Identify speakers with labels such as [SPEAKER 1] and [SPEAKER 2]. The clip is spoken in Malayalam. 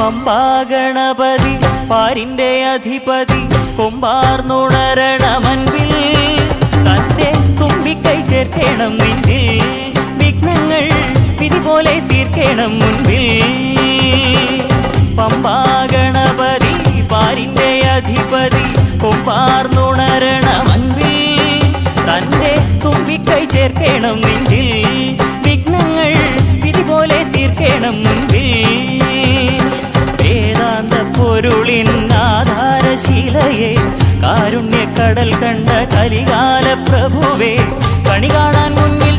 [SPEAKER 1] പമ്പാ ഗണപതി പാരിന്റെ അധിപതി കൊമ്പാർന്നുണരണമൻപിൽ തന്റെ തുമ്പിക്കൈ ചേർക്കണം നെഞ്ചിൽ വിഘ്നങ്ങൾ വിധി പോലെ തീർക്കണം മുൻപിൽ പമ്പാ ഗണപതി പാരിന്റെ അധിപതി കൊമ്പാർന്നുണരണമൻപിൽ തന്റെ തുമ്പിക്കൈ ചേർക്കണം നെഞ്ചിൽ വിഘ്നങ്ങൾ വിധി പോലെ തീർക്കണം മുൻപിൽ വേദാന്ത പൊരുളിൻ ആധാരശിലയെ കാരുണ്യക്കടൽ കണ്ട കലികാല പ്രഭുവേ കണി കാണാൻ മുന്നിൽ